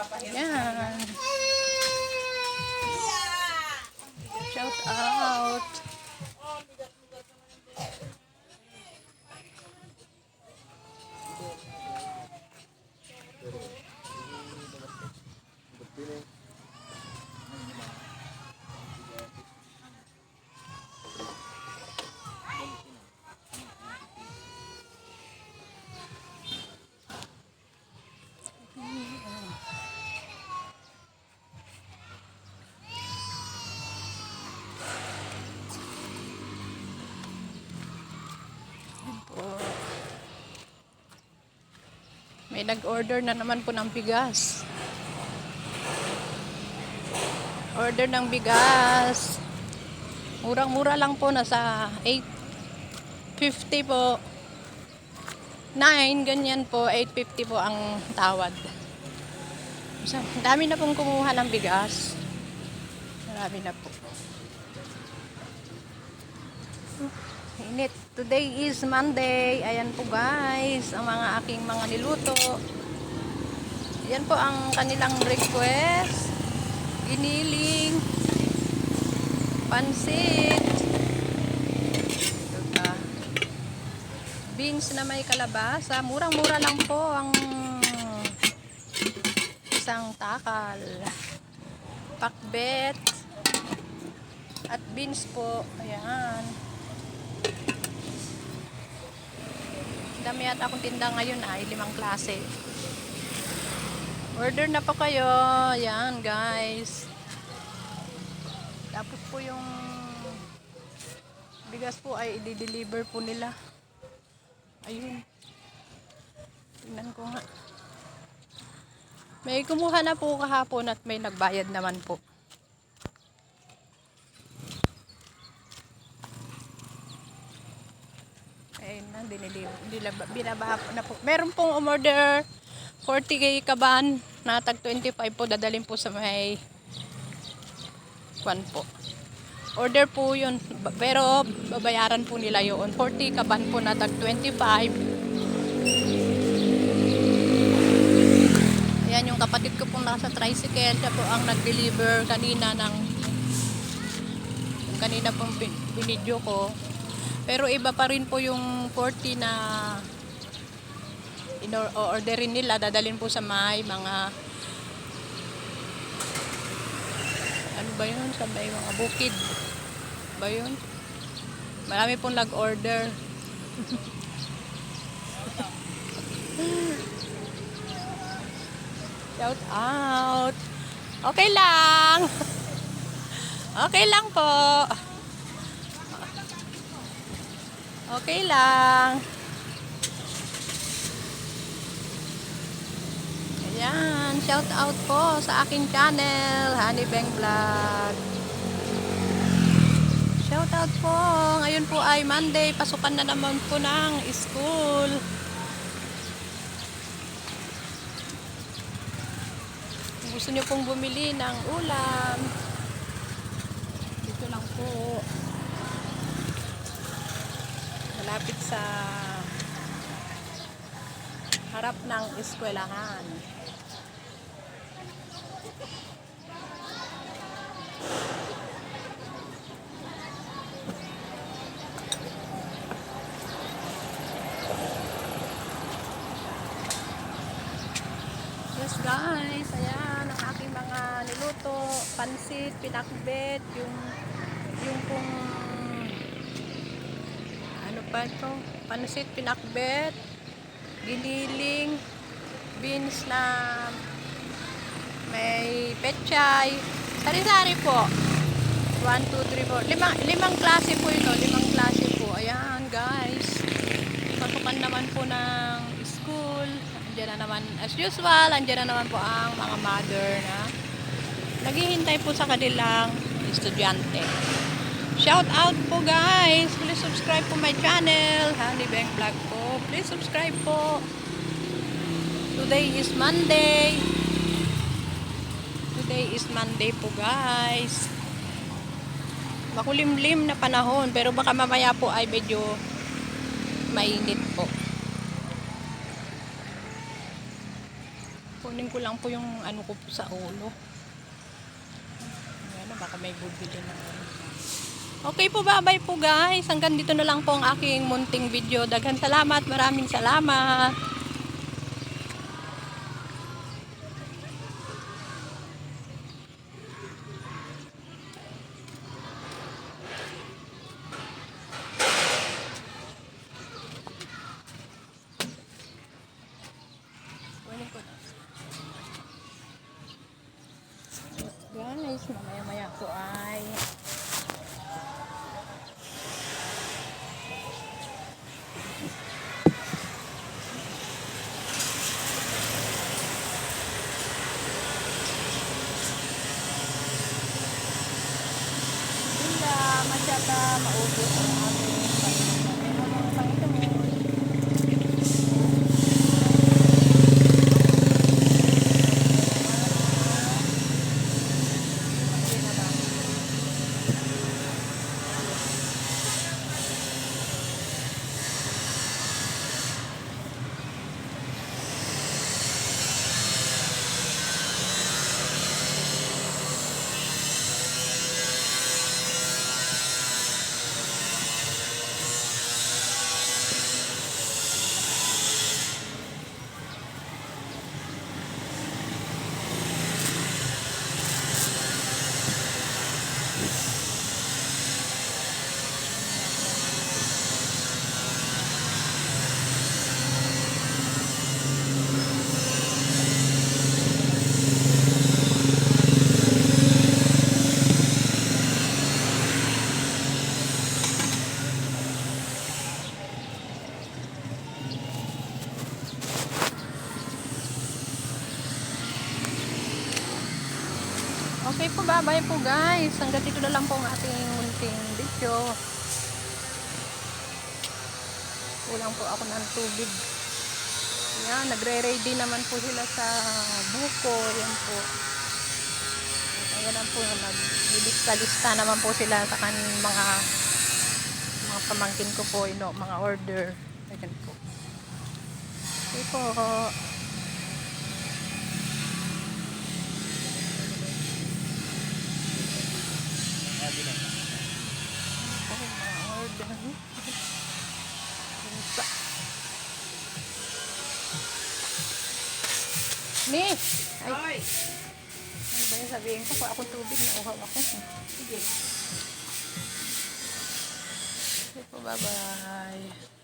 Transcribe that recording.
Yan. Shout out. May nag-order na naman po ng bigas. Order ng bigas. Murang-mura lang po, nasa 8.50 po. 9, ganyan po, 8.50 po ang tawad. So, dami na pong kumuha ng bigas. Marami na po. Init. Today is Monday. Ayan po guys, ang mga aking mga niluto. Ayan po ang kanilang request. Giniling, pansit, beans na may kalabasa. Murang-mura lang po ang isang takal. Pakbet at beans po. Ayan. Dami yata akong tinda ngayon ay 5 klase. Order na po kayo. Ayan guys. Tapos po yung bigas po ay i-deliver po nila. Ayun. Tingnan ko nga. May kumuha na po kahapon at may nagbayad naman po. Ayun na, binaba na po. Meron pong umorder 40 kaban na tag 25 po, dadalhin po sa may kwan po. Order po yun, pero babayaran po nila yun. 40 kaban po na tag 25. Ayan yung kapatid ko pong nasa tricycle, siya po ang nag-deliver kanina ng kanina pong binidyo ko. Pero iba pa rin po yung 40 na orderin nila, dadalhin po sa may mga ano ba yun, sa may mga bukid ba yun, marami pong nag-order. Shout out. Okay lang. Okay lang po. Okay lang. Ayan, shout out po sa aking channel, Honey Beng Vlog. Shout out po. Ngayon po ay Monday, pasukan na naman po ng school. Kung gusto niyo pong bumili ng ulam, dito lang po. Malapit sa harap ng eskwelahan. Yes guys, ayan ang aking mga niluto, pansit, pinakbet, yung pong ano pa ito, pansit, pinakbet, giniling, beans na may pechay, sari-sari po. 1, 2, 3, 4, limang klase po ito, 5 klase po. Ayan guys, pasukan naman po ng school. Andiyan na naman as usual, andiyan na naman po ang mga mother na naghihintay po sa kanilang estudyante. Shout out po guys, please subscribe po my channel, Honey Beng Vlog po. Please subscribe po. Today is Monday. Today is Monday po guys. Makulimlim na panahon, pero baka mamaya po ay medyo mainit po. Kunin ko lang po yung ano ko po sa ulo. Ayan, baka may bubili na. Okay po, bye-bye po guys. Hanggang dito na lang po ang aking munting video. Daghan salamat, maraming salamat. Kunin ko na. Guys, mamaya-maya po ay sila masyata maubos ang aming panginoon. Okay po, bye-bye po guys. Hanggang dito na lang po ang ating munting video. Kulang po ako ng tubig. Yan, nagre-ready naman po sila sa buko. Yan po. Ayan lang po, naglilista-lista naman po sila sa mga pamangkin ko po, mga order. Ayan po. Okay po. Ni! Ay! Ano ba yung sabihin ko? Kung ako tubig, nauhaw ako. Sige. Okay po, bye-bye.